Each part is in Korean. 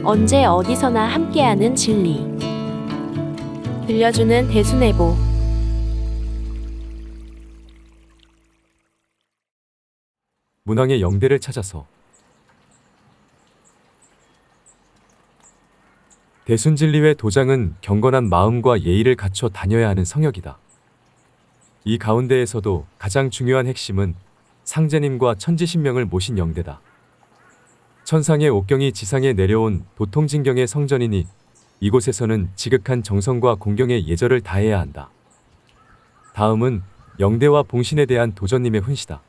언제 어디서나 함께하는 진리. 들려주는 대순애보. 문왕의 영대를 찾아서. 대순진리회 도장은 경건한 마음과 예의를 갖춰 다녀야 하는 성역이다. 이 가운데에서도 가장 중요한 핵심은 상제님과 천지신명을 모신 영대다. 천상의 옥경이 지상에 내려온 도통진경의 성전이니 이곳에서는 지극한 정성과 공경의 예절을 다해야 한다. 다음은 영대와 봉신에 대한 도전님의 훈시다.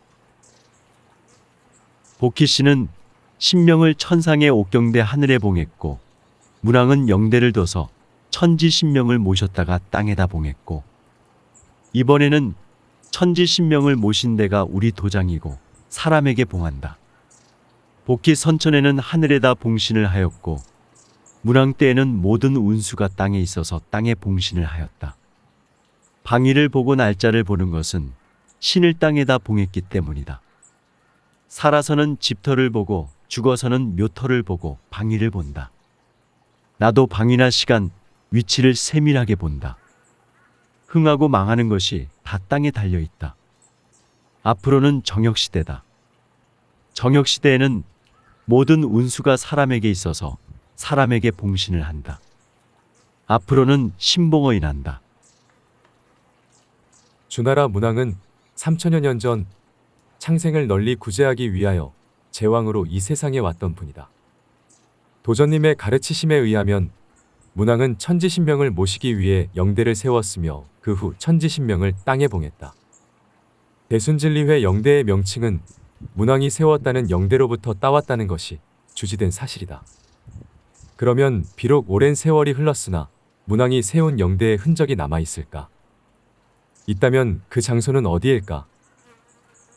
복희 씨는 신명을 천상의 옥경대 하늘에 봉했고, 문왕은 영대를 둬서 천지신명을 모셨다가 땅에다 봉했고, 이번에는 천지신명을 모신 데가 우리 도장이고 사람에게 봉한다. 복희 선천에는 하늘에다 봉신을 하였고, 문왕 때에는 모든 운수가 땅에 있어서 땅에 봉신을 하였다. 방위를 보고 날짜를 보는 것은 신을 땅에다 봉했기 때문이다. 살아서는 집터를 보고 죽어서는 묘터를 보고 방위를 본다. 나도 방위나 시간, 위치를 세밀하게 본다. 흥하고 망하는 것이 다 땅에 달려있다. 앞으로는 정역시대다. 정역시대에는 모든 운수가 사람에게 있어서 사람에게 봉신을 한다. 앞으로는 신봉어이 난다. 주나라 문왕은 3천여 년 전 창생을 널리 구제하기 위하여 제왕으로 이 세상에 왔던 분이다. 도전님의 가르치심에 의하면 문왕은 천지신명을 모시기 위해 영대를 세웠으며 그 후 천지신명을 땅에 봉했다. 대순진리회 영대의 명칭은 문왕이 세웠다는 영대로부터 따왔다는 것이 주지된 사실이다. 그러면 비록 오랜 세월이 흘렀으나 문왕이 세운 영대의 흔적이 남아있을까? 있다면 그 장소는 어디일까?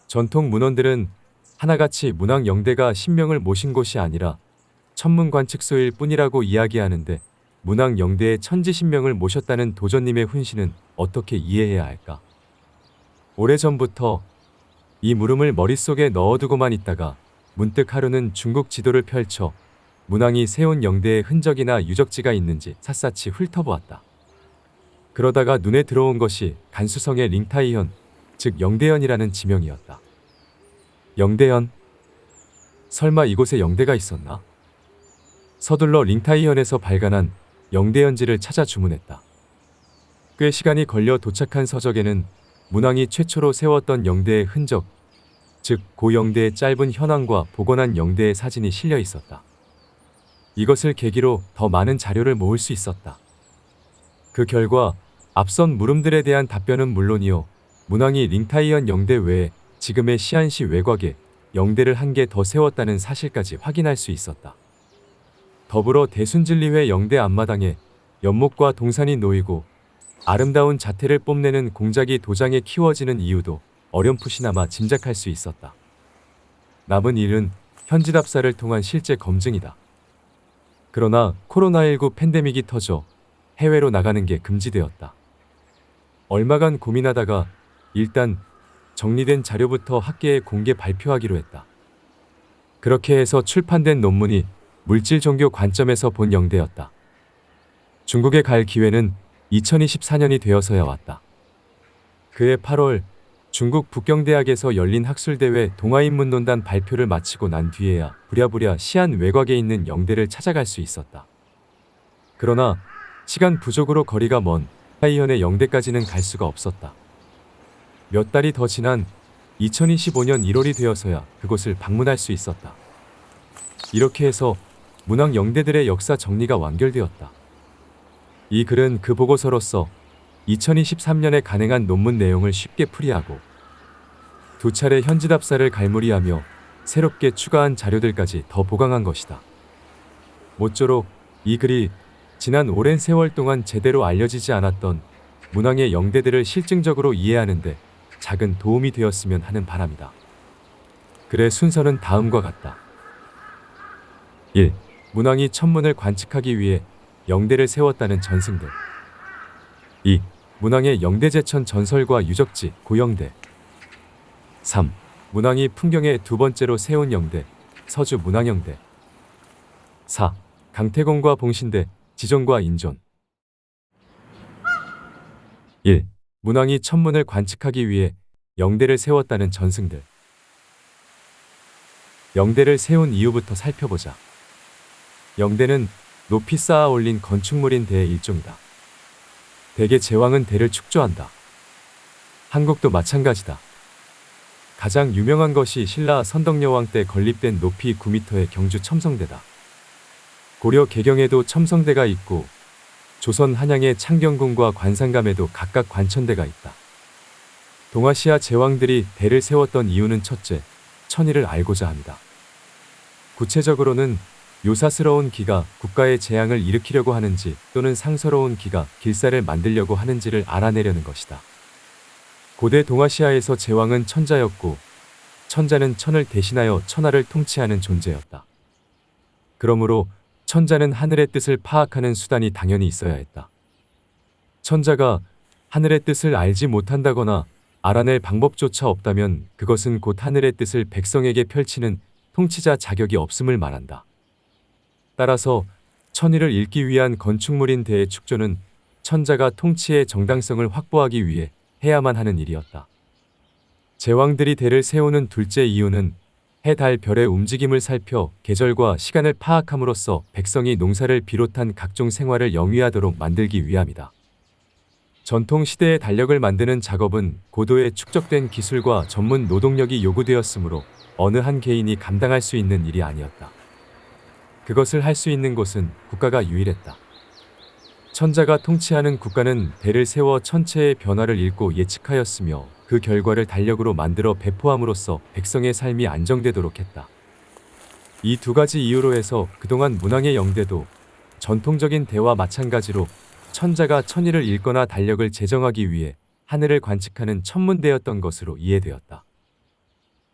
전통 문헌들은 하나같이 문왕 영대가 신명을 모신 곳이 아니라 천문관측소일 뿐이라고 이야기하는데, 문왕 영대의 천지신명을 모셨다는 도전님의 훈시는 어떻게 이해해야 할까? 오래전부터 이 물음을 머릿속에 넣어두고만 있다가 문득 하루는 중국 지도를 펼쳐 문왕이 세운 영대의 흔적이나 유적지가 있는지 샅샅이 훑어보았다. 그러다가 눈에 들어온 것이 간수성의 링타이현, 즉 영대현이라는 지명이었다. 영대현? 설마 이곳에 영대가 있었나? 서둘러 링타이현에서 발간한 영대현지를 찾아 주문했다. 꽤 시간이 걸려 도착한 서적에는 문왕이 최초로 세웠던 영대의 흔적, 즉 고영대의 짧은 현황과 복원한 영대의 사진이 실려 있었다. 이것을 계기로 더 많은 자료를 모을 수 있었다. 그 결과 앞선 물음들에 대한 답변은 물론이요, 문왕이 링타이현 영대 외에 지금의 시안시 외곽에 영대를 한 개 더 세웠다는 사실까지 확인할 수 있었다. 더불어 대순진리회 영대 앞마당에 연못과 동산이 놓이고 아름다운 자태를 뽐내는 공작이 도장에 키워지는 이유도 어렴풋이나마 짐작할 수 있었다. 남은 일은 현지답사를 통한 실제 검증이다. 그러나 코로나19 팬데믹이 터져 해외로 나가는 게 금지되었다. 얼마간 고민하다가 일단 정리된 자료부터 학계에 공개 발표하기로 했다. 그렇게 해서 출판된 논문이 물질 종교 관점에서 본 영대였다. 중국에 갈 기회는 2024년이 되어서야 왔다. 그해 8월 중국 북경대학에서 열린 학술대회 동아인문논단 발표를 마치고 난 뒤에야 부랴부랴 시안 외곽에 있는 영대를 찾아갈 수 있었다. 그러나 시간 부족으로 거리가 먼 타이현의 영대까지는 갈 수가 없었다. 몇 달이 더 지난 2025년 1월이 되어서야 그곳을 방문할 수 있었다. 이렇게 해서 문왕 영대들의 역사 정리가 완결되었다. 이 글은 그 보고서로서 2023년에 간행한 논문 내용을 쉽게 풀이하고 두 차례 현지답사를 갈무리하며 새롭게 추가한 자료들까지 더 보강한 것이다. 모쪼록 이 글이 지난 오랜 세월 동안 제대로 알려지지 않았던 문왕의 영대들을 실증적으로 이해하는데 작은 도움이 되었으면 하는 바람이다. 글의 순서는 다음과 같다. 1. 문왕이 천문을 관측하기 위해 영대를 세웠다는 전승들. 2. 문왕의 영대제천 전설과 유적지 고영대. 3. 문왕이 풍경에 두 번째로 세운 영대 서주 문왕영대. 4. 강태공과 봉신대, 지존과 인존. 1. 문왕이 천문을 관측하기 위해 영대를 세웠다는 전승들. 영대를 세운 이유부터 살펴보자. 영대는 높이 쌓아 올린 건축물인 대의 일종이다. 대개 제왕은 대를 축조한다. 한국도 마찬가지다. 가장 유명한 것이 신라 선덕여왕 때 건립된 높이 9m의 경주 첨성대다. 고려 개경에도 첨성대가 있고 조선 한양의 창경궁과 관상감에도 각각 관천대가 있다. 동아시아 제왕들이 대를 세웠던 이유는 첫째, 천의를 알고자 합니다. 구체적으로는 요사스러운 기가 국가의 재앙을 일으키려고 하는지 또는 상서로운 기가 길사를 만들려고 하는지를 알아내려는 것이다. 고대 동아시아에서 제왕은 천자였고 천자는 천을 대신하여 천하를 통치하는 존재였다. 그러므로 천자는 하늘의 뜻을 파악하는 수단이 당연히 있어야 했다. 천자가 하늘의 뜻을 알지 못한다거나 알아낼 방법조차 없다면 그것은 곧 하늘의 뜻을 백성에게 펼치는 통치자 자격이 없음을 말한다. 따라서 천의를 읽기 위한 건축물인 대의 축조는 천자가 통치의 정당성을 확보하기 위해 해야만 하는 일이었다. 제왕들이 대를 세우는 둘째 이유는 해, 달, 별의 움직임을 살펴 계절과 시간을 파악함으로써 백성이 농사를 비롯한 각종 생활을 영위하도록 만들기 위함이다. 전통 시대의 달력을 만드는 작업은 고도의 축적된 기술과 전문 노동력이 요구되었으므로 어느 한 개인이 감당할 수 있는 일이 아니었다. 그것을 할 수 있는 곳은 국가가 유일했다. 천자가 통치하는 국가는 대를 세워 천체의 변화를 읽고 예측하였으며 그 결과를 달력으로 만들어 배포함으로써 백성의 삶이 안정되도록 했다. 이 두 가지 이유로 해서 그동안 문왕의 영대도 전통적인 대와 마찬가지로 천자가 천의를 읽거나 달력을 제정하기 위해 하늘을 관측하는 천문대였던 것으로 이해되었다.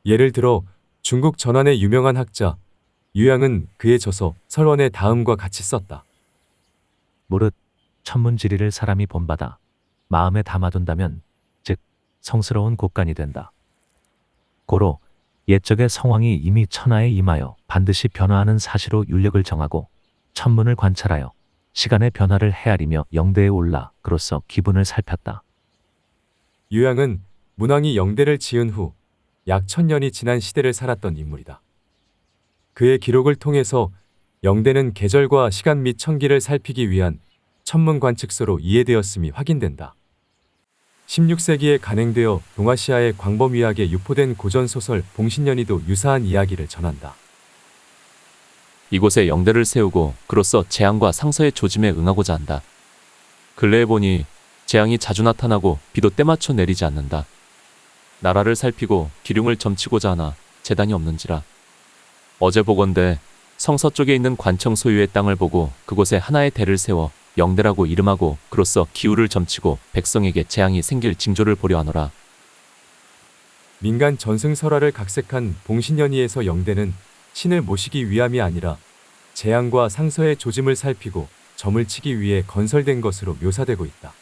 예를 들어 중국 전한의 유명한 학자 유양은 그의 저서 설원에 다음과 같이 썼다. 무릇 천문지리를 사람이 본받아 마음에 담아둔다면 즉 성스러운 곳간이 된다. 고로 옛적의 성왕이 이미 천하에 임하여 반드시 변화하는 사시로 윤력을 정하고 천문을 관찰하여 시간의 변화를 헤아리며 영대에 올라 그로써 기분을 살폈다. 유양은 문왕이 영대를 지은 후 약 1000년이 지난 시대를 살았던 인물이다. 그의 기록을 통해서 영대는 계절과 시간 및 천기를 살피기 위한 천문 관측소로 이해되었음이 확인된다. 16세기에 간행되어 동아시아의 광범위하게 유포된 고전소설 봉신연의도 유사한 이야기를 전한다. 이곳에 영대를 세우고 그로써 재앙과 상서의 조짐에 응하고자 한다. 근래에 보니 재앙이 자주 나타나고 비도 때맞춰 내리지 않는다. 나라를 살피고 기륭을 점치고자 하나 재단이 없는지라. 어제 보건대 성서쪽에 있는 관청 소유의 땅을 보고 그곳에 하나의 대를 세워 영대라고 이름하고 그로써 기후를 점치고 백성에게 재앙이 생길 징조를 보려 하노라. 민간 전승설화를 각색한 봉신연의에서 영대는 신을 모시기 위함이 아니라 재앙과 상서의 조짐을 살피고 점을 치기 위해 건설된 것으로 묘사되고 있다.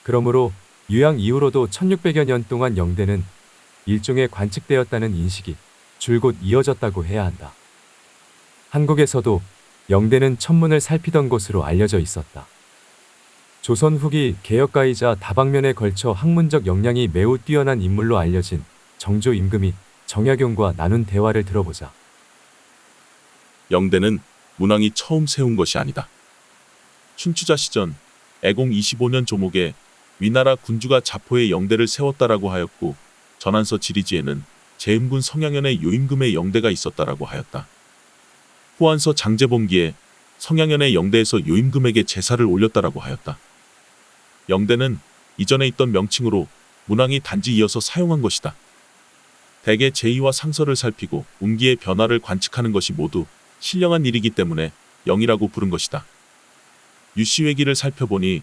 그러므로 유양 이후로도 1600여 년 동안 영대는 일종의 관측되었다는 인식이 줄곧 이어졌다고 해야 한다. 한국에서도 영대는 천문을 살피던 곳으로 알려져 있었다. 조선 후기 개혁가이자 다방면에 걸쳐 학문적 역량이 매우 뛰어난 인물로 알려진 정조 임금이 정약용과 나눈 대화를 들어보자. 영대는 문왕이 처음 세운 것이 아니다. 춘추자 시전 애공 25년 조목에 위나라 군주가 자포에 영대를 세웠다라고 하였고 전한서 지리지에는 제임군 성양현의 요임금의 영대가 있었다라고 하였다. 후한서 장제본기에 성양현의 영대에서 요임금에게 제사를 올렸다라고 하였다. 영대는 이전에 있던 명칭으로 문왕이 단지 이어서 사용한 것이다. 대개 제의와 상서를 살피고 운기의 변화를 관측하는 것이 모두 신령한 일이기 때문에 영이라고 부른 것이다. 유시회기를 살펴보니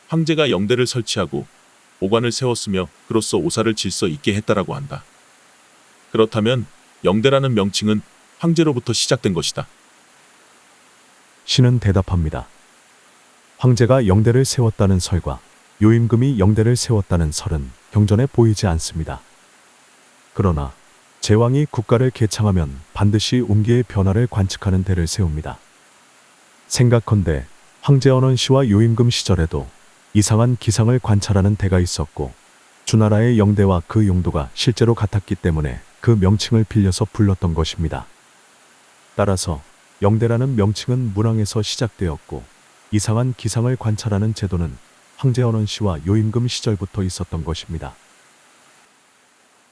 황제가 영대를 설치하고 오관을 세웠으며 그로써 오사를 질서 있게 했다라고 한다. 그렇다면 영대라는 명칭은 황제로부터 시작된 것이다. 신은 대답합니다. 황제가 영대를 세웠다는 설과 요임금이 영대를 세웠다는 설은 경전에 보이지 않습니다. 그러나 제왕이 국가를 개창하면 반드시 운기의 변화를 관측하는 대를 세웁니다. 생각컨대 황제 언원 씨와 요임금 시절에도 이상한 기상을 관찰하는 대가 있었고 주나라의 영대와 그 용도가 실제로 같았기 때문에 그 명칭을 빌려서 불렀던 것입니다. 따라서 영대라는 명칭은 문왕에서 시작되었고 이상한 기상을 관찰하는 제도는 황제 언원 씨와 요임금 시절부터 있었던 것입니다.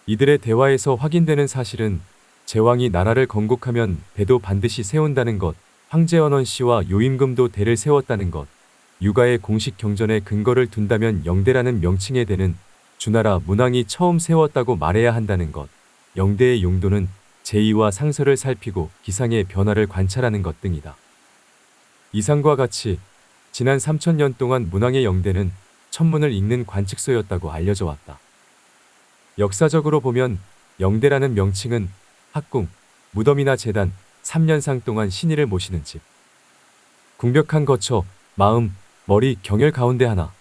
이들의 대화에서 확인되는 사실은 제왕이 나라를 건국하면 대도 반드시 세운다는 것, 황제 언원 씨와 요임금도 대를 세웠다는 것, 육아의 공식 경전에 근거를 둔다면 영대라는 명칭의 대는 주나라 문왕이 처음 세웠다고 말해야 한다는 것, 영대의 용도는 제의와 상서를 살피고 기상의 변화를 관찰하는 것 등이다. 이상과 같이 지난 3000년 동안 문왕의 영대는 천문을 읽는 관측소였다고 알려져 왔다. 역사적으로 보면 영대라는 명칭은 학궁, 무덤이나 제단, 3년상 동안 신의를 모시는 집, 궁벽한 거처, 마음, 머리, 경혈 가운데 하나,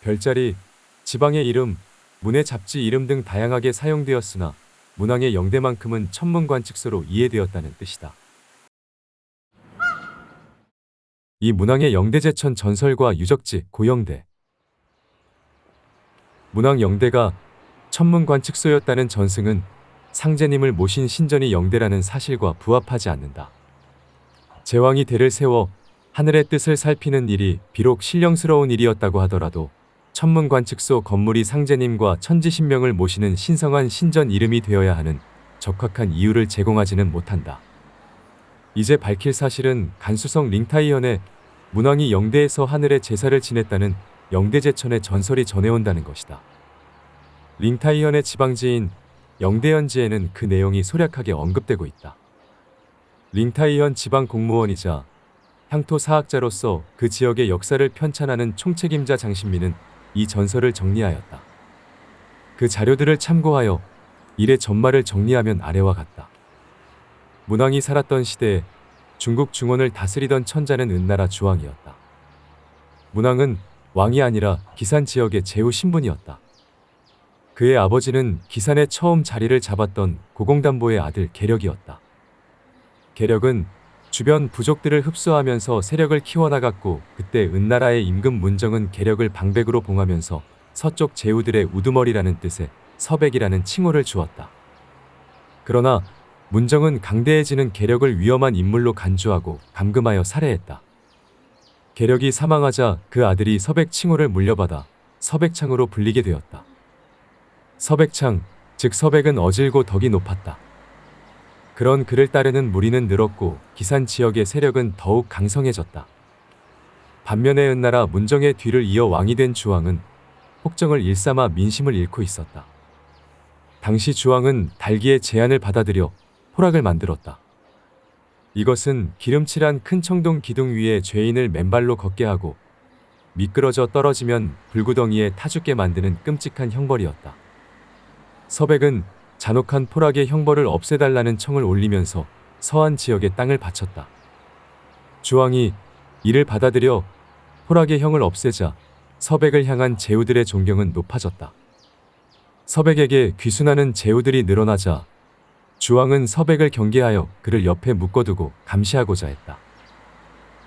별자리, 지방의 이름, 문의 잡지 이름 등 다양하게 사용되었으나 문왕의 영대만큼은 천문관측소로 이해되었다는 뜻이다. 이 문왕의 영대제천 전설과 유적지 고영대. 문왕 영대가 천문관측소였다는 전승은 상제님을 모신 신전이 영대라는 사실과 부합하지 않는다. 제왕이 대를 세워 하늘의 뜻을 살피는 일이 비록 신령스러운 일이었다고 하더라도 천문관측소 건물이 상제님과 천지신명을 모시는 신성한 신전 이름이 되어야 하는 적확한 이유를 제공하지는 못한다. 이제 밝힐 사실은 간수성 링타이현의 문왕이 영대에서 하늘의 제사를 지냈다는 영대제천의 전설이 전해온다는 것이다. 링타이현의 지방지인 영대현지에는 그 내용이 소략하게 언급되고 있다. 링타이현 지방 공무원이자 향토 사학자로서 그 지역의 역사를 편찬하는 총책임자 장신민은 이 전설을 정리하였다. 그 자료들을 참고하여 일의 전말을 정리하면 아래와 같다. 문왕이 살았던 시대에 중국 중원을 다스리던 천자는 은나라 주왕이었다. 문왕은 왕이 아니라 기산 지역의 제후 신분이었다. 그의 아버지는 기산에 처음 자리를 잡았던 고공담보의 아들 계력이었다. 계력은 주변 부족들을 흡수하면서 세력을 키워나갔고 그때 은나라의 임금 문정은 계력을 방백으로 봉하면서 서쪽 제후들의 우두머리라는 뜻의 서백이라는 칭호를 주었다. 그러나 문정은 강대해지는 계력을 위험한 인물로 간주하고 감금하여 살해했다. 계력이 사망하자 그 아들이 서백 칭호를 물려받아 서백창으로 불리게 되었다. 서백창, 즉 서백은 어질고 덕이 높았다. 그런 그를 따르는 무리는 늘었고 기산 지역의 세력은 더욱 강성해졌다. 반면에 은나라 문정의 뒤를 이어 왕이 된 주왕은 폭정을 일삼아 민심을 잃고 있었다. 당시 주왕은 달기의 제안을 받아들여 포락을 만들었다. 이것은 기름칠한 큰 청동 기둥 위에 죄인을 맨발로 걷게 하고 미끄러져 떨어지면 불구덩이에 타죽게 만드는 끔찍한 형벌이었다. 서백은 잔혹한 포락의 형벌을 없애달라는 청을 올리면서 서안 지역의 땅을 바쳤다. 주왕이 이를 받아들여 포락의 형을 없애자 서백을 향한 제후들의 존경은 높아졌다. 서백에게 귀순하는 제후들이 늘어나자 주왕은 서백을 경계하여 그를 옆에 묶어두고 감시하고자 했다.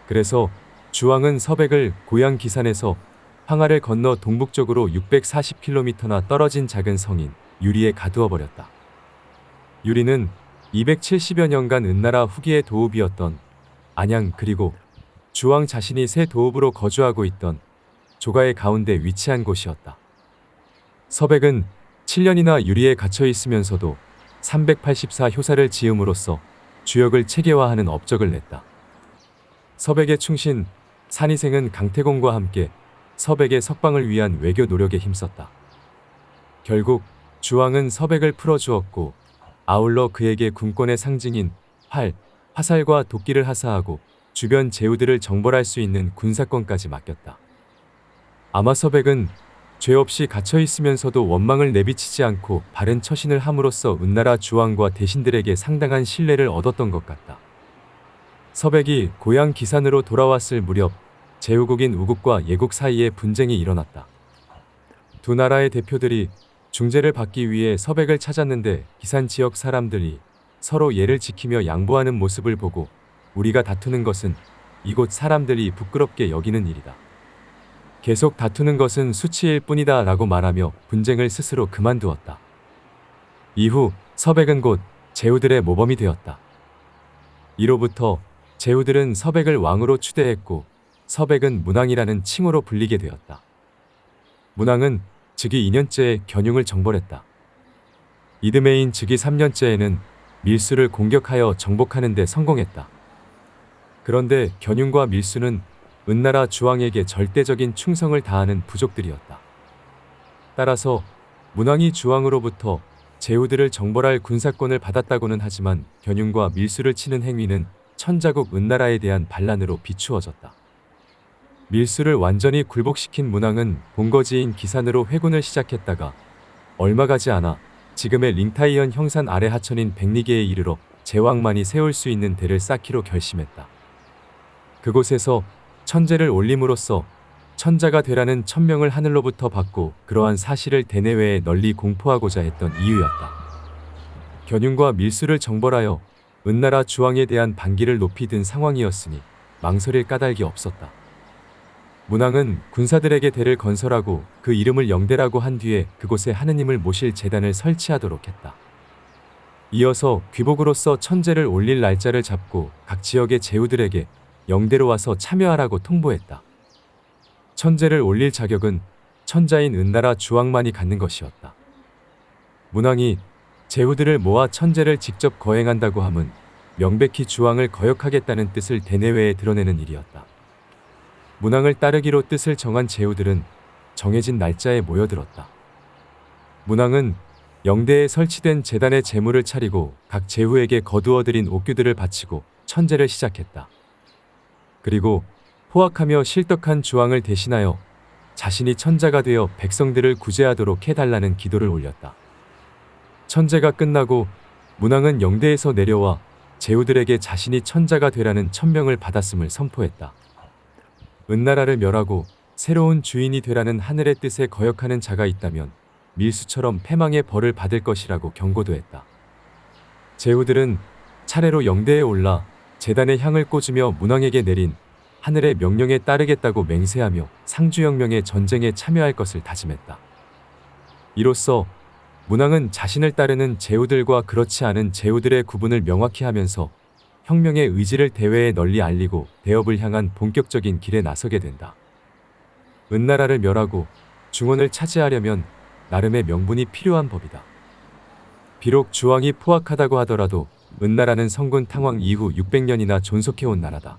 그래서 주왕은 서백을 고향 기산에서 황하를 건너 동북쪽으로 640km나 떨어진 작은 성인 유리에 가두어 버렸다. 유리는 270여 년간 은나라 후기의 도읍이었던 안양 그리고 주왕 자신이 새 도읍으로 거주하고 있던 조가의 가운데 위치한 곳이었다. 서백은 7년이나 유리에 갇혀 있으면서도 384 효사를 지음으로써 주역을 체계화하는 업적을 냈다. 서백의 충신 산이생은 강태공과 함께 서백의 석방을 위한 외교 노력에 힘썼다. 결국 주왕은 서백을 풀어주었고 아울러 그에게 군권의 상징인 활, 화살과 도끼를 하사하고 주변 제후들을 정벌할 수 있는 군사권까지 맡겼다. 아마 서백은 죄 없이 갇혀 있으면서도 원망을 내비치지 않고 바른 처신을 함으로써 은나라 주왕과 대신들에게 상당한 신뢰를 얻었던 것 같다. 서백이 고향 기산으로 돌아왔을 무렵 제후국인 우국과 예국 사이에 분쟁이 일어났다. 두 나라의 대표들이 중재를 받기 위해 서백을 찾았는데 기산 지역 사람들이 서로 예를 지키며 양보하는 모습을 보고 우리가 다투는 것은 이곳 사람들이 부끄럽게 여기는 일이다. 계속 다투는 것은 수치일 뿐이다 라고 말하며 분쟁을 스스로 그만두었다. 이후 서백은 곧 제후들의 모범이 되었다. 이로부터 제후들은 서백을 왕으로 추대했고 서백은 문왕이라는 칭호로 불리게 되었다. 문왕은 즉위 2년째에 견융을 정벌했다. 이듬해인 즉위 3년째에는 밀수를 공격하여 정복하는 데 성공했다. 그런데 견융과 밀수는 은나라 주왕에게 절대적인 충성을 다하는 부족들이었다. 따라서 문왕이 주왕으로부터 제후들을 정벌할 군사권을 받았다고는 하지만 견융과 밀수를 치는 행위는 천자국 은나라에 대한 반란으로 비추어졌다. 밀수를 완전히 굴복시킨 문왕은 본거지인 기산으로 회군을 시작했다가 얼마 가지 않아 지금의 링타이현 형산 아래 하천인 백리계에 이르러 제왕만이 세울 수 있는 대를 쌓기로 결심했다. 그곳에서 천제를 올림으로써 천자가 되라는 천명을 하늘로부터 받고 그러한 사실을 대내외에 널리 공포하고자 했던 이유였다. 견융과 밀수를 정벌하여 은나라 주왕에 대한 반기를 높이 든 상황이었으니 망설일 까닭이 없었다. 문왕은 군사들에게 대를 건설하고 그 이름을 영대라고 한 뒤에 그곳에 하느님을 모실 제단을 설치하도록 했다. 이어서 귀복으로서 천제를 올릴 날짜를 잡고 각 지역의 제후들에게 영대로 와서 참여하라고 통보했다. 천제를 올릴 자격은 천자인 은나라 주왕만이 갖는 것이었다. 문왕이 제후들을 모아 천제를 직접 거행한다고 함은 명백히 주왕을 거역하겠다는 뜻을 대내외에 드러내는 일이었다. 문왕을 따르기로 뜻을 정한 제후들은 정해진 날짜에 모여들었다. 문왕은 영대에 설치된 제단에 제물을 차리고 각 제후에게 거두어들인 옥규들을 바치고 천제를 시작했다. 그리고 포악하며 실덕한 주왕을 대신하여 자신이 천자가 되어 백성들을 구제하도록 해달라는 기도를 올렸다. 천제가 끝나고 문왕은 영대에서 내려와 제후들에게 자신이 천자가 되라는 천명을 받았음을 선포했다. 은나라를 멸하고 새로운 주인이 되라는 하늘의 뜻에 거역하는 자가 있다면 밀수처럼 패망의 벌을 받을 것이라고 경고도 했다. 제후들은 차례로 영대에 올라 제단에 향을 꽂으며 문왕에게 내린 하늘의 명령에 따르겠다고 맹세하며 상주혁명의 전쟁에 참여할 것을 다짐했다. 이로써 문왕은 자신을 따르는 제후들과 그렇지 않은 제후들의 구분을 명확히 하면서 혁명의 의지를 대외에 널리 알리고 대업을 향한 본격적인 길에 나서게 된다. 은나라를 멸하고 중원을 차지하려면 나름의 명분이 필요한 법이다. 비록 주왕이 포악하다고 하더라도 은나라는 성군 탕왕 이후 600년이나 존속해온 나라다.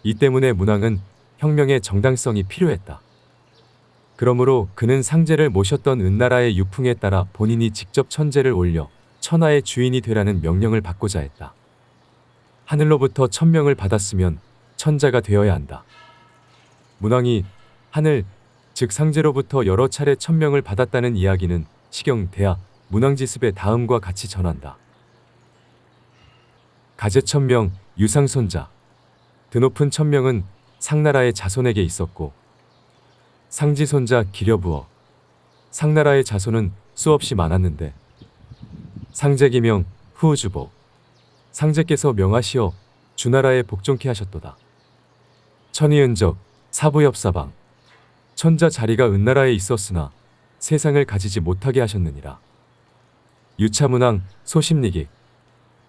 이 때문에 문왕은 혁명의 정당성이 필요했다. 그러므로 그는 상제를 모셨던 은나라의 유풍에 따라 본인이 직접 천제를 올려 천하의 주인이 되라는 명령을 받고자 했다. 하늘로부터 천명을 받았으면 천자가 되어야 한다. 문왕이 하늘, 즉 상제로부터 여러 차례 천명을 받았다는 이야기는 시경 대하 문왕지습의 다음과 같이 전한다. 가제천명, 유상손자. 드높은 천명은 상나라의 자손에게 있었고 상지손자 기려부어. 상나라의 자손은 수없이 많았는데 상제기명 후우주보. 상제께서 명하시어 주나라에 복종케 하셨도다. 천희은적 사부엽사방. 천자 자리가 은나라에 있었으나 세상을 가지지 못하게 하셨느니라. 유차문왕 소심리기.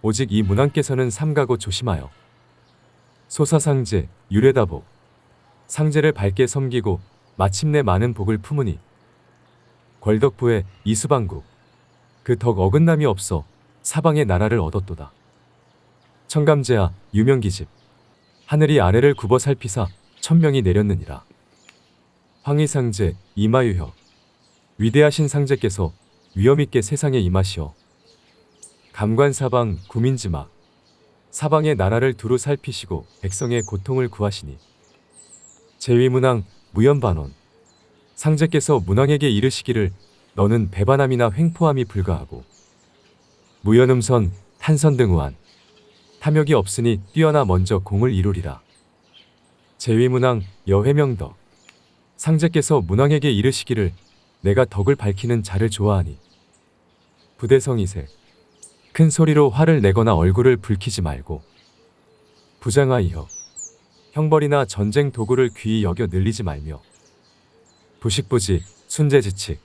오직 이 문왕께서는 삼가고 조심하여 소사상제 유례다복. 상제를 밝게 섬기고 마침내 많은 복을 품으니 궐덕부의 이수방국. 그 덕 어긋남이 없어 사방의 나라를 얻었도다. 청감제하 유명기집. 하늘이 아래를 굽어 살피사 천명이 내렸느니라. 황희상제 이마유혀. 위대하신 상제께서 위엄있게 세상에 임하시어 감관사방 구민지막. 사방의 나라를 두루 살피시고 백성의 고통을 구하시니 제위문왕 무연반원. 상제께서 문왕에게 이르시기를 너는 배반함이나 횡포함이 불가하고 무연음선 탄선등우한. 탐욕이 없으니 뛰어나 먼저 공을 이루리라. 제위문왕 여회명덕. 상제께서 문왕에게 이르시기를 내가 덕을 밝히는 자를 좋아하니 부대성이세. 큰 소리로 화를 내거나 얼굴을 붉히지 말고 부장하이여. 형벌이나 전쟁 도구를 귀히 여겨 늘리지 말며 부식부지, 순재지칙,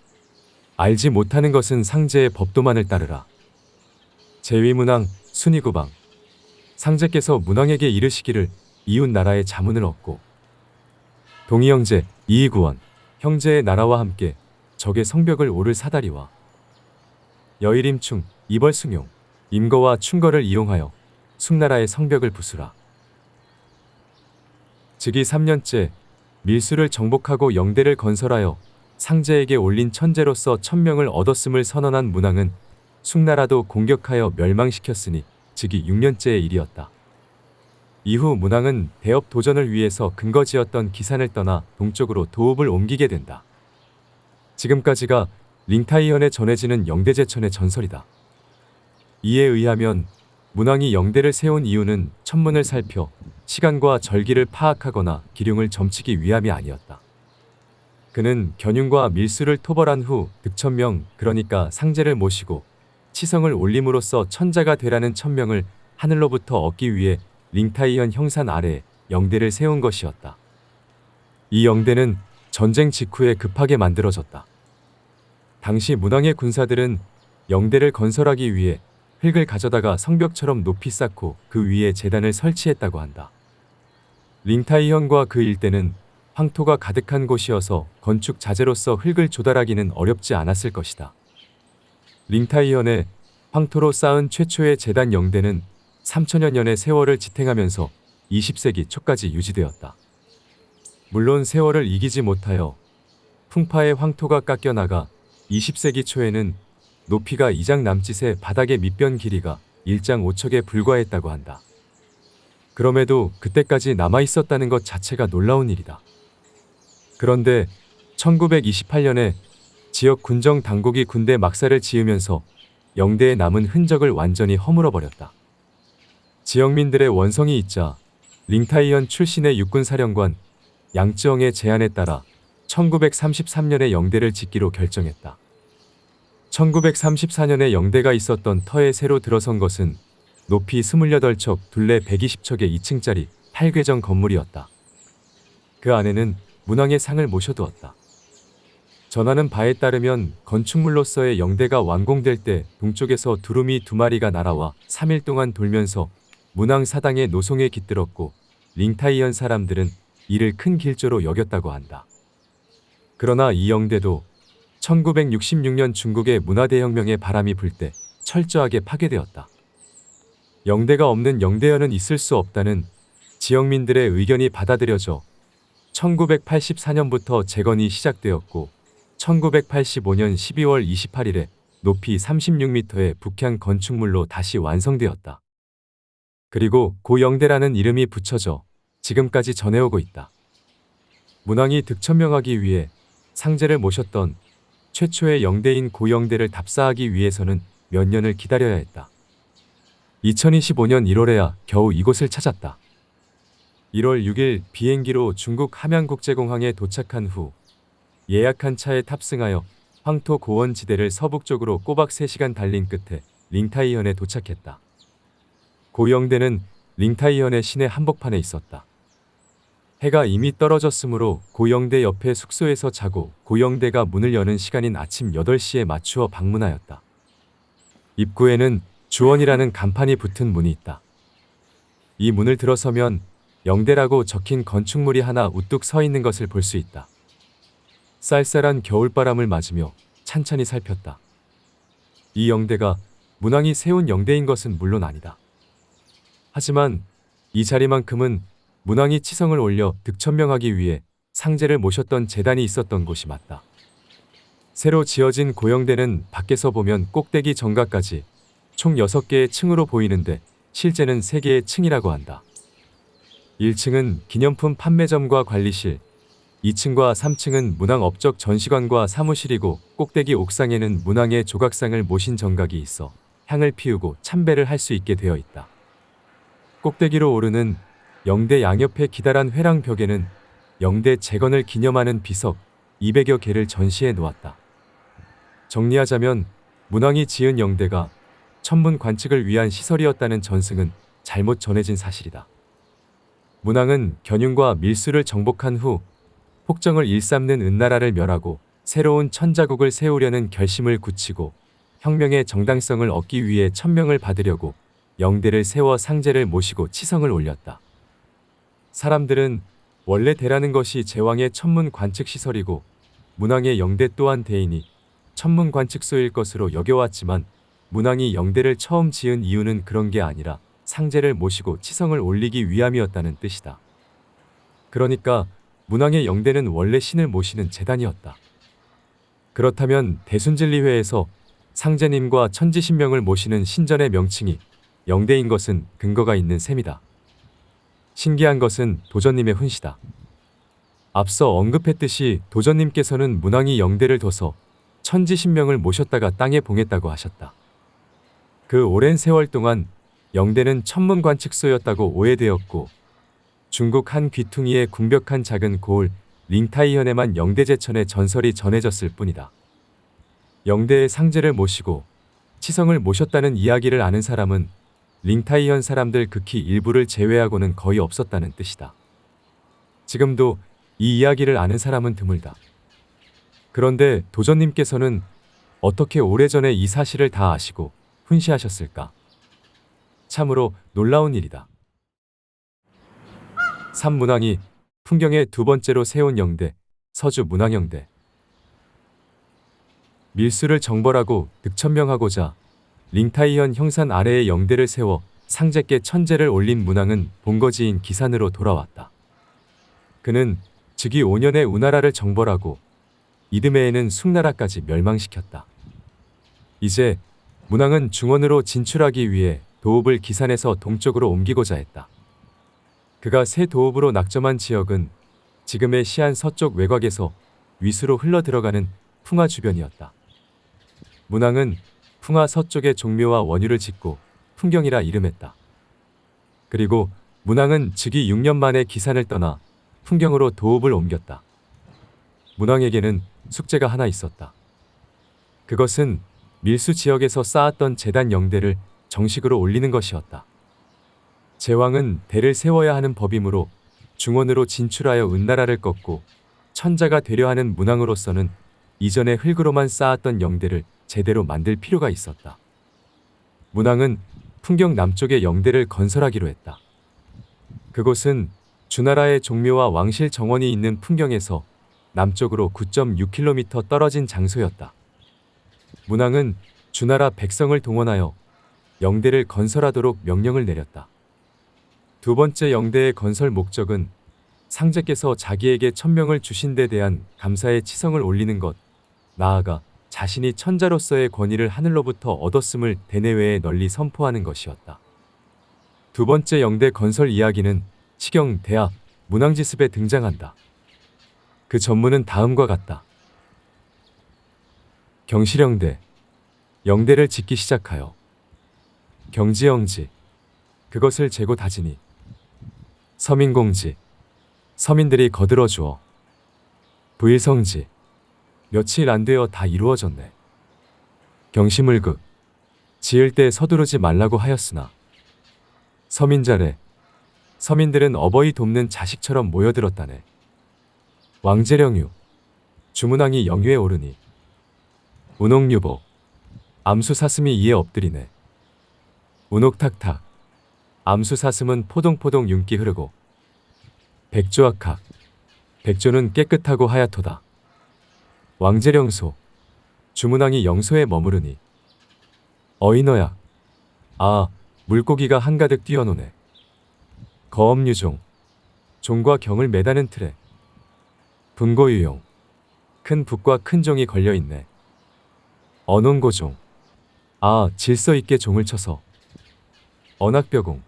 알지 못하는 것은 상제의 법도만을 따르라. 제위문왕, 순위구방, 상제께서 문왕에게 이르시기를 이웃 나라의 자문을 얻고 동의형제, 이의구원, 형제의 나라와 함께 적의 성벽을 오를 사다리와 여일임충, 이벌숭용, 임거와 충거를 이용하여 숭나라의 성벽을 부수라. 즉위 3년째 밀수를 정복하고 영대를 건설하여 상제에게 올린 천재로서 1000명을 얻었음을 선언한 문왕은 숭나라도 공격하여 멸망시켰으니 즉위 6년째의 일이었다. 이후 문왕은 대업 도전을 위해서 근거지였던 기산을 떠나 동쪽으로 도읍을 옮기게 된다. 지금까지가 링타이현에 전해지는 영대제천의 전설이다. 이에 의하면 문왕이 영대를 세운 이유는 천문을 살펴 시간과 절기를 파악하거나 기륭을 점치기 위함이 아니었다. 그는 견윤과 밀수를 토벌한 후 득천명, 그러니까 상제를 모시고 치성을 올림으로써 천자가 되라는 천명을 하늘로부터 얻기 위해 링타이현 형산 아래에 영대를 세운 것이었다. 이 영대는 전쟁 직후에 급하게 만들어졌다. 당시 문왕의 군사들은 영대를 건설하기 위해 흙을 가져다가 성벽처럼 높이 쌓고 그 위에 제단을 설치했다고 한다. 링타이현과 그 일대는 황토가 가득한 곳이어서 건축 자재로서 흙을 조달하기는 어렵지 않았을 것이다. 링타이현에 황토로 쌓은 최초의 제단 영대는 3000여 년의 세월을 지탱하면서 20세기 초까지 유지되었다. 물론 세월을 이기지 못하여 풍파에 황토가 깎여나가 20세기 초에는 높이가 2장 남짓의 바닥의 밑변 길이가 1장 5척에 불과했다고 한다. 그럼에도 그때까지 남아있었다는 것 자체가 놀라운 일이다. 그런데 1928년에 지역 군정 당국이 군대 막사를 지으면서 영대에 남은 흔적을 완전히 허물어버렸다. 지역민들의 원성이 있자 링타이현 출신의 육군사령관 양쯔엉의 제안에 따라 1933년에 영대를 짓기로 결정했다. 1934년에 영대가 있었던 터에 새로 들어선 것은 높이 28척, 둘레 120척의 2층짜리 8궤정 건물이었다. 그 안에는 문왕의 상을 모셔두었다. 전하는 바에 따르면 건축물로서의 영대가 완공될 때 동쪽에서 두루미 2마리가 날아와 3일 동안 돌면서 문왕 사당의 노송에 깃들었고 링타이현 사람들은 이를 큰 길조로 여겼다고 한다. 그러나 이 영대도 1966년 중국의 문화대혁명의 바람이 불 때 철저하게 파괴되었다. 영대가 없는 영대현은 있을 수 없다는 지역민들의 의견이 받아들여져 1984년부터 재건이 시작되었고 1985년 12월 28일에 높이 36m의 북향 건축물로 다시 완성되었다. 그리고 고영대라는 이름이 붙여져 지금까지 전해오고 있다. 문왕이 득천명하기 위해 상제를 모셨던 최초의 영대인 고영대를 답사하기 위해서는 몇 년을 기다려야 했다. 2025년 1월에야 겨우 이곳을 찾았다. 1월 6일 비행기로 중국 함양국제공항에 도착한 후 예약한 차에 탑승하여 황토 고원지대를 서북쪽으로 꼬박 3시간 달린 끝에 링타이현에 도착했다. 고영대는 링타이현의 시내 한복판에 있었다. 해가 이미 떨어졌으므로 고영대 옆에 숙소에서 자고 고영대가 문을 여는 시간인 아침 8시에 맞추어 방문하였다. 입구에는 주원이라는 간판이 붙은 문이 있다. 이 문을 들어서면 영대라고 적힌 건축물이 하나 우뚝 서 있는 것을 볼 수 있다. 쌀쌀한 겨울바람을 맞으며 찬찬히 살폈다. 이 영대가 문왕이 세운 영대인 것은 물론 아니다. 하지만 이 자리만큼은 문왕이 치성을 올려 득천명하기 위해 상제를 모셨던 제단이 있었던 곳이 맞다. 새로 지어진 고영대는 밖에서 보면 꼭대기 정각까지 총 6개의 층으로 보이는데 실제는 3개의 층이라고 한다. 1층은 기념품 판매점과 관리실, 2층과 3층은 문왕 업적 전시관과 사무실이고 꼭대기 옥상에는 문왕의 조각상을 모신 정각이 있어 향을 피우고 참배를 할 수 있게 되어 있다. 꼭대기로 오르는 영대 양옆에 기다란 회랑 벽에는 영대 재건을 기념하는 비석 200여 개를 전시해 놓았다. 정리하자면 문왕이 지은 영대가 천문 관측을 위한 시설이었다는 전승은 잘못 전해진 사실이다. 문왕은 견윤과 밀수를 정복한 후 폭정을 일삼는 은나라를 멸하고 새로운 천자국을 세우려는 결심을 굳히고 혁명의 정당성을 얻기 위해 천명을 받으려고 영대를 세워 상제를 모시고 치성을 올렸다. 사람들은 원래 대라는 것이 제왕의 천문 관측 시설이고 문왕의 영대 또한 대이니 천문 관측소일 것으로 여겨왔지만 문왕이 영대를 처음 지은 이유는 그런 게 아니라 상제를 모시고 치성을 올리기 위함이었다는 뜻이다. 그러니까 문왕의 영대는 원래 신을 모시는 제단이었다. 그렇다면 대순진리회에서 상제님과 천지신명을 모시는 신전의 명칭이 영대인 것은 근거가 있는 셈이다. 신기한 것은 도전님의 훈시다. 앞서 언급했듯이 도전님께서는 문왕이 영대를 둬서 천지신명을 모셨다가 땅에 봉했다고 하셨다. 그 오랜 세월 동안 영대는 천문관측소였다고 오해되었고 중국 한 귀퉁이에 궁벽한 작은 고을 링타이현에만 영대제천의 전설이 전해졌을 뿐이다. 영대의 상제를 모시고 치성을 모셨다는 이야기를 아는 사람은 링타이현 사람들 극히 일부를 제외하고는 거의 없었다는 뜻이다. 지금도 이 이야기를 아는 사람은 드물다. 그런데 도전님께서는 어떻게 오래전에 이 사실을 다 아시고 훈시하셨을까? 참으로 놀라운 일이다. 삼문왕이 풍경의 두 번째로 세운 영대, 서주 문왕영대. 밀수를 정벌하고 득천명하고자 링타이현 형산 아래에 영대를 세워 상제께 천제를 올린 문왕은 본거지인 기산으로 돌아왔다. 그는 즉위 5년에 우나라를 정벌하고 이듬해에는 숭나라까지 멸망시켰다. 이제 문왕은 중원으로 진출하기 위해 도읍을 기산에서 동쪽으로 옮기고자 했다. 그가 새 도읍으로 낙점한 지역은 지금의 시안 서쪽 외곽에서 위수로 흘러들어가는 풍화 주변이었다. 문왕은 풍화 서쪽에 종묘와 원유를 짓고 풍경이라 이름했다. 그리고 문왕은 즉위 6년 만에 기산을 떠나 풍경으로 도읍을 옮겼다. 문왕에게는 숙제가 하나 있었다. 그것은 밀수 지역에서 쌓았던 제단 영대를 정식으로 올리는 것이었다. 제왕은 대를 세워야 하는 법이므로 중원으로 진출하여 은나라를 꺾고 천자가 되려 하는 문왕으로서는 이전에 흙으로만 쌓았던 영대를 제대로 만들 필요가 있었다. 문왕은 풍경 남쪽에 영대를 건설하기로 했다. 그곳은 주나라의 종묘와 왕실 정원이 있는 풍경에서 남쪽으로 9.6km 떨어진 장소였다. 문왕은 주나라 백성을 동원하여 영대를 건설하도록 명령을 내렸다. 두 번째 영대의 건설 목적은 상제께서 자기에게 천명을 주신 데 대한 감사의 치성을 올리는 것, 나아가 자신이 천자로서의 권위를 하늘로부터 얻었음을 대내외에 널리 선포하는 것이었다. 두 번째 영대 건설 이야기는 시경 대하 문왕지습에 등장한다. 그 전문은 다음과 같다. 경실영대, 영대를 짓기 시작하여 경지영지, 그것을 재고 다지니 서민공지, 서민들이 거들어 주어 부일성지, 며칠 안 되어 다 이루어졌네. 경시물극, 지을 때 서두르지 말라고 하였으나 서민자래, 서민들은 어버이 돕는 자식처럼 모여들었다네. 왕제령유, 주문왕이 영유에 오르니 운옥유보, 암수사슴이 이에 엎드리네. 운옥탁탁, 암수사슴은 포동포동 윤기 흐르고 백조악학, 백조는 깨끗하고 하얗도다. 왕제령소, 주문왕이 영소에 머무르니 어인어약, 아, 물고기가 한가득 뛰어노네. 거엄유종, 종과 경을 매다는 틀에 분고유용, 큰 북과 큰 종이 걸려있네. 언온고종, 아, 질서 있게 종을 쳐서 언악벽공,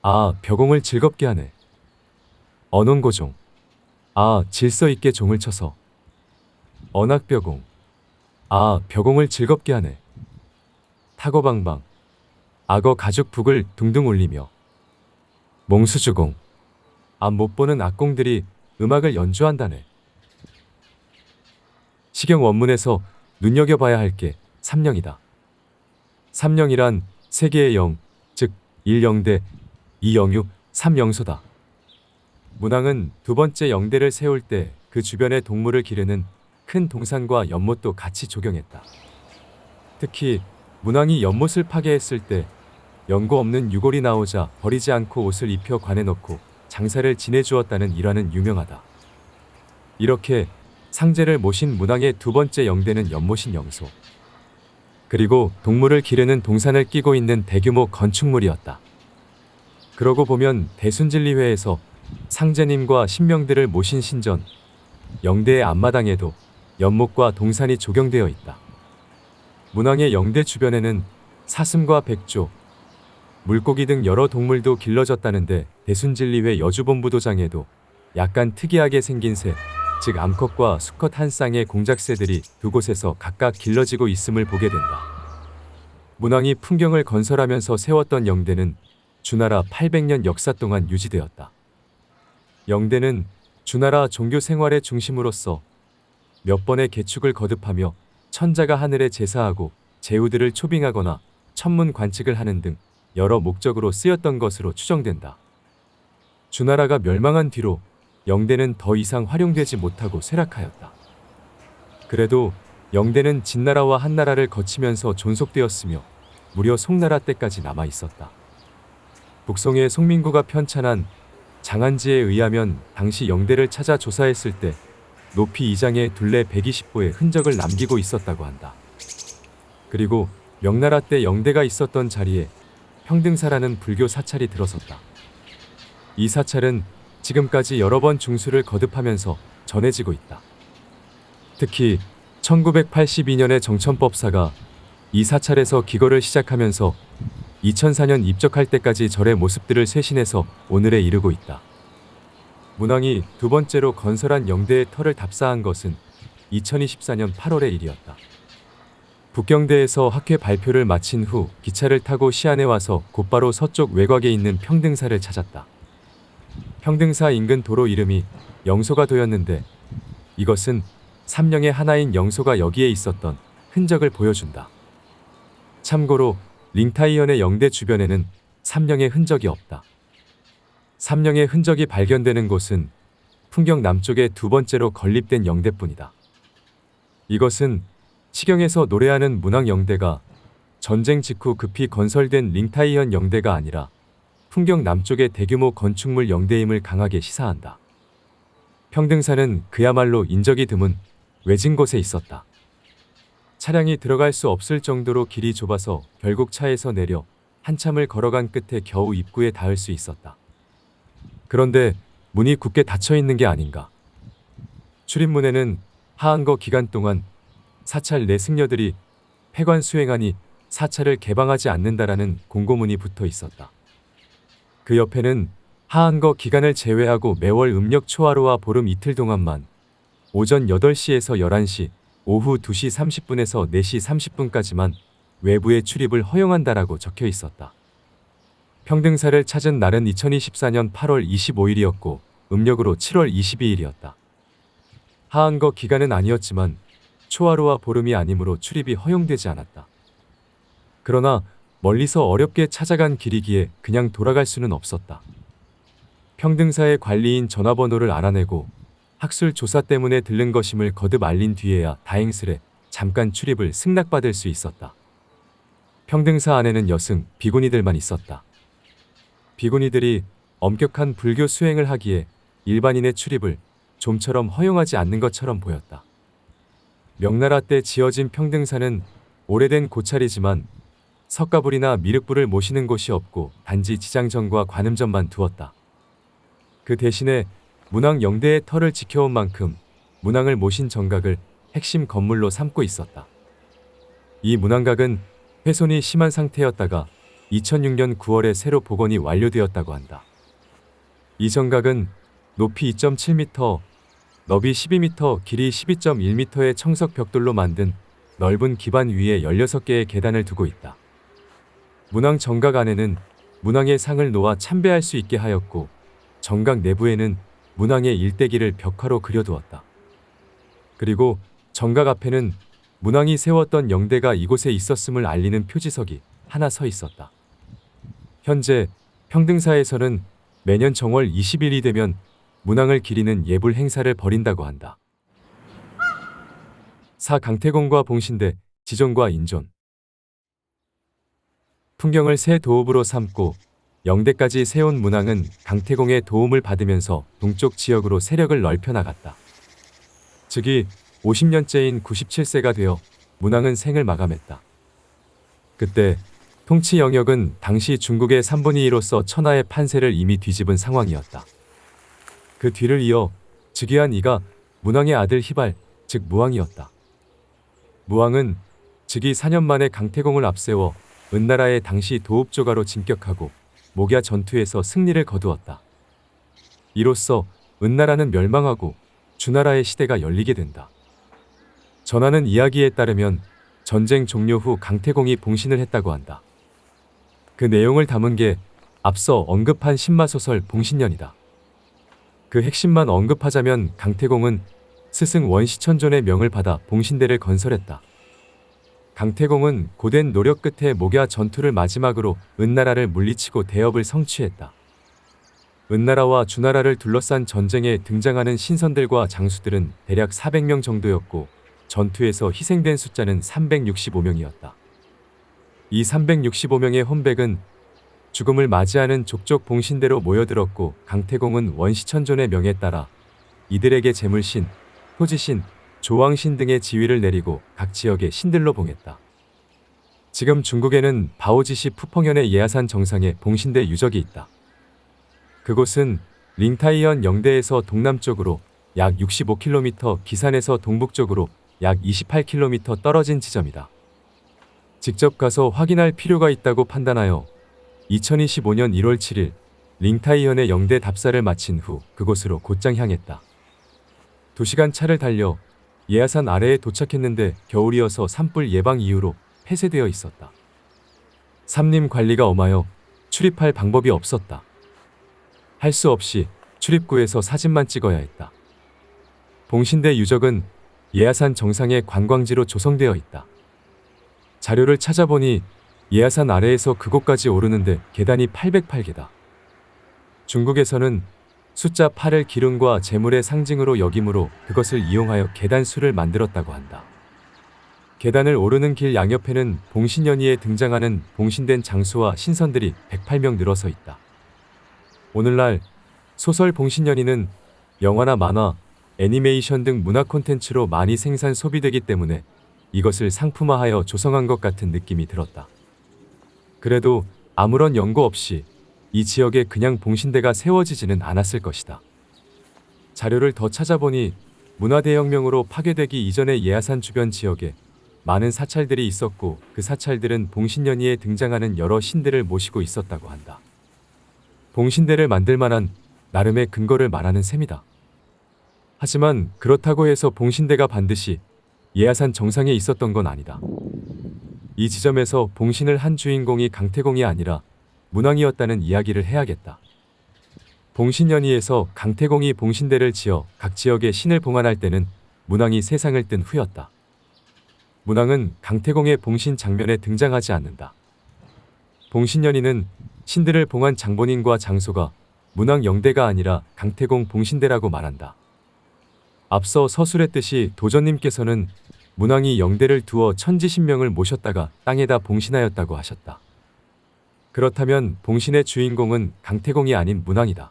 아, 벽공을 즐겁게 하네. 언온고종, 아, 질서 있게 종을 쳐서 언악벽공, 아, 벽공을 즐겁게 하네. 타고방방, 악어 가죽 북을 둥둥 울리며 몽수주공, 아, 못보는 악공들이 음악을 연주한다네. 시경 원문에서 눈여겨봐야 할 게 삼령이다. 삼령이란 세 개의 영, 즉 일영대, 이영유, 삼영소다. 문왕은 두 번째 영대를 세울 때 그 주변의 동물을 기르는 큰 동산과 연못도 같이 조경했다. 특히 문왕이 연못을 파괴했을 때 연고 없는 유골이 나오자 버리지 않고 옷을 입혀 관에 넣고 장사를 지내주었다는 일화는 유명하다. 이렇게 상제를 모신 문왕의 두 번째 영대는 연못인 영소, 그리고 동물을 기르는 동산을 끼고 있는 대규모 건축물이었다. 그러고 보면 대순진리회에서 상제님과 신명들을 모신 신전, 영대의 앞마당에도 연못과 동산이 조경되어 있다. 문왕의 영대 주변에는 사슴과 백조, 물고기 등 여러 동물도 길러졌다는데 대순진리회 여주본부도장에도 약간 특이하게 생긴 새, 즉 암컷과 수컷 한 쌍의 공작새들이 두 곳에서 각각 길러지고 있음을 보게 된다. 문왕이 풍경을 건설하면서 세웠던 영대는 주나라 800년 역사 동안 유지되었다. 영대는 주나라 종교 생활의 중심으로서 몇 번의 개축을 거듭하며 천자가 하늘에 제사하고 제후들을 초빙하거나 천문 관측을 하는 등 여러 목적으로 쓰였던 것으로 추정된다. 주나라가 멸망한 뒤로 영대는 더 이상 활용되지 못하고 쇠락하였다. 그래도 영대는 진나라와 한나라를 거치면서 존속되었으며 무려 송나라 때까지 남아 있었다. 북송의 송민구가 편찬한 장한지에 의하면 당시 영대를 찾아 조사했을 때 높이 2장에 둘레 120보의 흔적을 남기고 있었다고 한다. 그리고 명나라 때 영대가 있었던 자리에 평등사라는 불교 사찰이 들어섰다. 이 사찰은 지금까지 여러 번 중수를 거듭하면서 전해지고 있다. 특히 1982년에 정천법사가 이 사찰에서 기거를 시작하면서 2004년 입적할 때까지 절의 모습들을 쇄신해서 오늘에 이르고 있다. 문왕이 두 번째로 건설한 영대의 터를 답사한 것은 2024년 8월의 일이었다. 북경대에서 학회 발표를 마친 후 기차를 타고 시안에 와서 곧바로 서쪽 외곽에 있는 평등사를 찾았다. 평등사 인근 도로 이름이 영소가도였는데 이것은 삼령의 하나인 영소가 여기에 있었던 흔적을 보여준다. 참고로 링타이현의 영대 주변에는 삼령의 흔적이 없다. 삼령의 흔적이 발견되는 곳은 풍경 남쪽에 두 번째로 건립된 영대뿐이다. 이것은 시경에서 노래하는 문왕 영대가 전쟁 직후 급히 건설된 링타이현 영대가 아니라 풍경 남쪽의 대규모 건축물 영대임을 강하게 시사한다. 평등사는 그야말로 인적이 드문 외진 곳에 있었다. 차량이 들어갈 수 없을 정도로 길이 좁아서 결국 차에서 내려 한참을 걸어간 끝에 겨우 입구에 닿을 수 있었다. 그런데 문이 굳게 닫혀 있는 게 아닌가. 출입문에는 하한거 기간 동안 사찰 내 승려들이 폐관 수행하니 사찰을 개방하지 않는다라는 공고문이 붙어 있었다. 그 옆에는 하한거 기간을 제외하고 매월 음력 초하루와 보름 이틀 동안만 오전 8시에서 11시, 오후 2시 30분에서 4시 30분까지만 외부의 출입을 허용한다라고 적혀 있었다. 평등사를 찾은 날은 2024년 8월 25일이었고 음력으로 7월 22일이었다. 하한거 기간은 아니었지만 초하루와 보름이 아니므로 출입이 허용되지 않았다. 그러나 멀리서 어렵게 찾아간 길이기에 그냥 돌아갈 수는 없었다. 평등사의 관리인 전화번호를 알아내고 학술 조사 때문에 들른 것임을 거듭 알린 뒤에야 다행스레 잠깐 출입을 승낙받을 수 있었다. 평등사 안에는 여승, 비구니들만 있었다. 비구니들이 엄격한 불교 수행을 하기에 일반인의 출입을 좀처럼 허용하지 않는 것처럼 보였다. 명나라 때 지어진 평등사는 오래된 고찰이지만 석가불이나 미륵불을 모시는 곳이 없고 단지 지장전과 관음전만 두었다. 그 대신에 문왕 영대의 터를 지켜온 만큼 문왕을 모신 정각을 핵심 건물로 삼고 있었다. 이 문왕각은 훼손이 심한 상태였다가 2006년 9월에 새로 복원이 완료되었다고 한다. 이 정각은 높이 2.7m, 너비 12m, 길이 12.1m의 청석 벽돌로 만든 넓은 기반 위에 16개의 계단을 두고 있다. 문왕 정각 안에는 문왕의 상을 놓아 참배할 수 있게 하였고 정각 내부에는 문왕의 일대기를 벽화로 그려두었다. 그리고 정각 앞에는 문왕이 세웠던 영대가 이곳에 있었음을 알리는 표지석이 하나 서 있었다. 현재 평등사에서는 매년 정월 20일이 되면 문왕을 기리는 예불 행사를 벌인다고 한다. 사 강태공과 봉신대, 지존과 인존. 풍경을 새 도읍으로 삼고 영대까지 세운 문왕은 강태공의 도움을 받으면서 동쪽 지역으로 세력을 넓혀 나갔다. 즉위 50년째인 97세가 되어 문왕은 생을 마감했다. 그때 통치 영역은 당시 중국의 3분의 2로서 천하의 판세를 이미 뒤집은 상황이었다. 그 뒤를 이어 즉위한 이가 문왕의 아들 희발, 즉 무왕이었다. 무왕은 즉위 4년 만에 강태공을 앞세워 은나라의 당시 도읍조가로 진격하고 목야 전투에서 승리를 거두었다. 이로써 은나라는 멸망하고 주나라의 시대가 열리게 된다. 전하는 이야기에 따르면 전쟁 종료 후 강태공이 봉신을 했다고 한다. 그 내용을 담은 게 앞서 언급한 신마소설 봉신년이다. 그 핵심만 언급하자면 강태공은 스승 원시천존의 명을 받아 봉신대를 건설했다. 강태공은 고된 노력 끝에 목야 전투를 마지막으로 은나라를 물리치고 대업을 성취했다. 은나라와 주나라를 둘러싼 전쟁에 등장하는 신선들과 장수들은 대략 400명 정도였고 전투에서 희생된 숫자는 365명이었다. 이 365명의 혼백은 죽음을 맞이하는 족족 봉신대로 모여들었고 강태공은 원시천존의 명에 따라 이들에게 재물신, 토지신, 조왕신 등의 지위를 내리고 각 지역의 신들로 봉했다. 지금 중국에는 바오지시 푸펑현의 예하산 정상에 봉신대 유적이 있다. 그곳은 링타이현 영대에서 동남쪽으로 약 65km, 기산에서 동북쪽으로 약 28km 떨어진 지점이다. 직접 가서 확인할 필요가 있다고 판단하여 2025년 1월 7일 링타이현의 영대 답사를 마친 후 그곳으로 곧장 향했다. 2시간 차를 달려 예하산 아래에 도착했는데 겨울이어서 산불 예방 이유로 폐쇄되어 있었다. 삼림 관리가 엄하여 출입할 방법이 없었다. 할 수 없이 출입구에서 사진만 찍어야 했다. 봉신대 유적은 예하산 정상의 관광지로 조성되어 있다. 자료를 찾아보니 예하산 아래에서 그곳까지 오르는데 계단이 808개다. 중국에서는 숫자 8을 기름과 재물의 상징으로 여기므로 그것을 이용하여 계단수를 만들었다고 한다. 계단을 오르는 길 양옆에는 봉신연희에 등장하는 봉신된 장수와 신선들이 108명 늘어서 있다. 오늘날 소설 봉신연희는 영화나 만화, 애니메이션 등 문화 콘텐츠로 많이 생산 소비되기 때문에 이것을 상품화하여 조성한 것 같은 느낌이 들었다. 그래도 아무런 연고 없이 이 지역에 그냥 봉신대가 세워지지는 않았을 것이다. 자료를 더 찾아보니 문화대혁명으로 파괴되기 이전의 예하산 주변 지역에 많은 사찰들이 있었고 그 사찰들은 봉신연희에 등장하는 여러 신들을 모시고 있었다고 한다. 봉신대를 만들 만한 나름의 근거를 말하는 셈이다. 하지만 그렇다고 해서 봉신대가 반드시 예하산 정상에 있었던 건 아니다. 이 지점에서 봉신을 한 주인공이 강태공이 아니라 문왕이었다는 이야기를 해야겠다. 봉신연희에서 강태공이 봉신대를 지어 각 지역의 신을 봉안할 때는 문왕이 세상을 뜬 후였다. 문왕은 강태공의 봉신 장면에 등장하지 않는다. 봉신연희는 신들을 봉한 장본인과 장소가 문왕 영대가 아니라 강태공 봉신대라고 말한다. 앞서 서술했듯이 도전님께서는 문왕이 영대를 두어 천지신명을 모셨다가 땅에다 봉신하였다고 하셨다. 그렇다면 봉신의 주인공은 강태공이 아닌 문왕이다.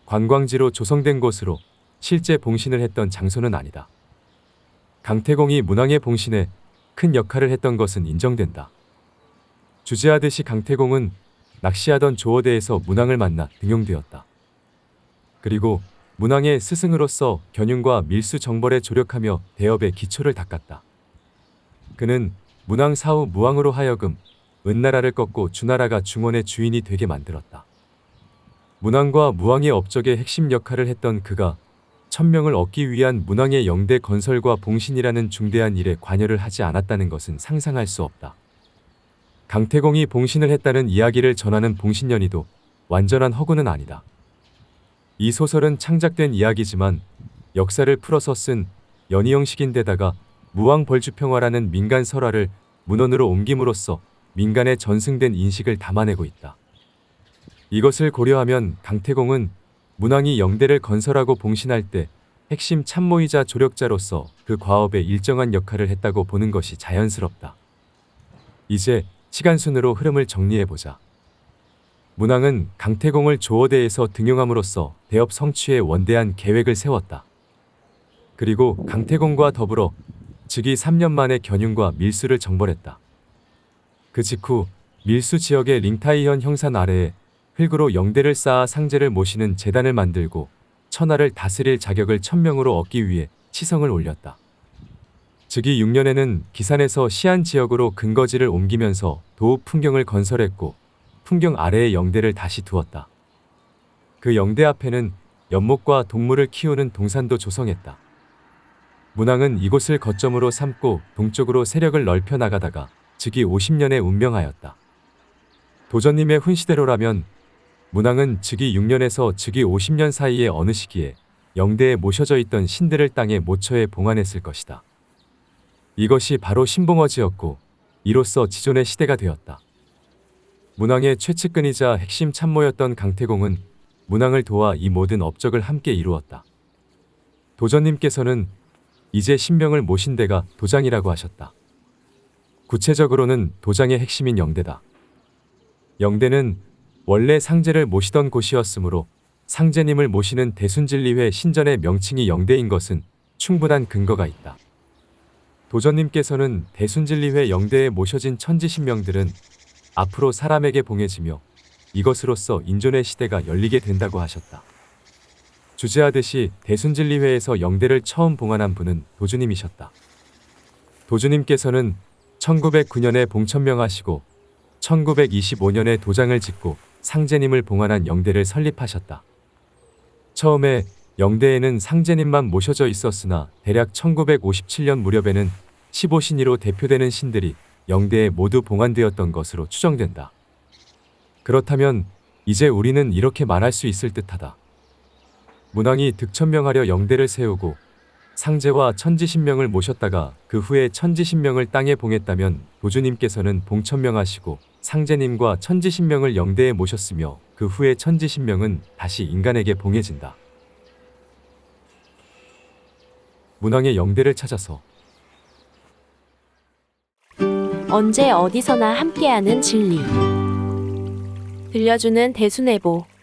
관광지로 조성된 곳으로 실제 봉신을 했던 장소는 아니다. 강태공이 문왕의 봉신에 큰 역할을 했던 것은 인정된다. 주제하듯이 강태공은 낚시하던 조어대에서 문왕을 만나 등용되었다. 그리고 문왕의 스승으로서 견윤과 밀수 정벌에 조력하며 대업의 기초를 닦았다. 그는 문왕 사후 무왕으로 하여금 은나라를 꺾고 주나라가 중원의 주인이 되게 만들었다. 문왕과 무왕의 업적의 핵심 역할을 했던 그가 천명을 얻기 위한 문왕의 영대 건설과 봉신이라는 중대한 일에 관여를 하지 않았다는 것은 상상할 수 없다. 강태공이 봉신을 했다는 이야기를 전하는 봉신연희도 완전한 허구는 아니다. 이 소설은 창작된 이야기지만 역사를 풀어서 쓴 연희형식인데다가 무왕벌주평화라는 민간 설화를 문헌으로 옮김으로써 민간의 전승된 인식을 담아내고 있다. 이것을 고려하면 강태공은 문왕이 영대를 건설하고 봉신할 때 핵심 참모이자 조력자로서 그 과업에 일정한 역할을 했다고 보는 것이 자연스럽다. 이제 시간순으로 흐름을 정리해보자. 문왕은 강태공을 조어대에서 등용함으로써 대업 성취에 원대한 계획을 세웠다. 그리고 강태공과 더불어 즉위 3년 만에 견윤과 밀수를 정벌했다. 그 직후 밀수 지역의 링타이현 형산 아래에 흙으로 영대를 쌓아 상제를 모시는 제단을 만들고 천하를 다스릴 자격을 천명으로 얻기 위해 치성을 올렸다. 즉위 6년에는 기산에서 시안 지역으로 근거지를 옮기면서 도읍 풍경을 건설했고 풍경 아래에 영대를 다시 두었다. 그 영대 앞에는 연못과 동물을 키우는 동산도 조성했다. 문왕은 이곳을 거점으로 삼고 동쪽으로 세력을 넓혀 나가다가 즉위 50년에 운명하였다. 도전님의 훈시대로라면 문왕은 즉위 6년에서 즉위 50년 사이의 어느 시기에 영대에 모셔져 있던 신들을 땅에 모처에 봉안했을 것이다. 이것이 바로 신봉어지였고 이로써 지존의 시대가 되었다. 문왕의 최측근이자 핵심 참모였던 강태공은 문왕을 도와 이 모든 업적을 함께 이루었다. 도전님께서는 이제 신명을 모신 데가 도장이라고 하셨다. 구체적으로는 도장의 핵심인 영대다. 영대는 원래 상제를 모시던 곳이었으므로 상제님을 모시는 대순진리회 신전의 명칭이 영대인 것은 충분한 근거가 있다. 도전님께서는 대순진리회 영대에 모셔진 천지신명들은 앞으로 사람에게 봉해지며 이것으로써 인존의 시대가 열리게 된다고 하셨다. 주제하듯이 대순진리회에서 영대를 처음 봉안한 분은 도주님이셨다. 도주님께서는 1909년에 봉천명하시고 1925년에 도장을 짓고 상제님을 봉안한 영대를 설립하셨다. 처음에 영대에는 상제님만 모셔져 있었으나 대략 1957년 무렵에는 15신이로 대표되는 신들이 영대에 모두 봉안되었던 것으로 추정된다. 그렇다면 이제 우리는 이렇게 말할 수 있을 듯하다. 문왕이 득천명하려 영대를 세우고 상제와 천지신명을 모셨다가 그 후에 천지신명을 땅에 봉했다면 도주님께서는 봉천명하시고 상제님과 천지신명을 영대에 모셨으며 그 후에 천지신명은 다시 인간에게 봉해진다. 문왕의 영대를 찾아서 언제 어디서나 함께하는 진리. 들려주는 대순애보.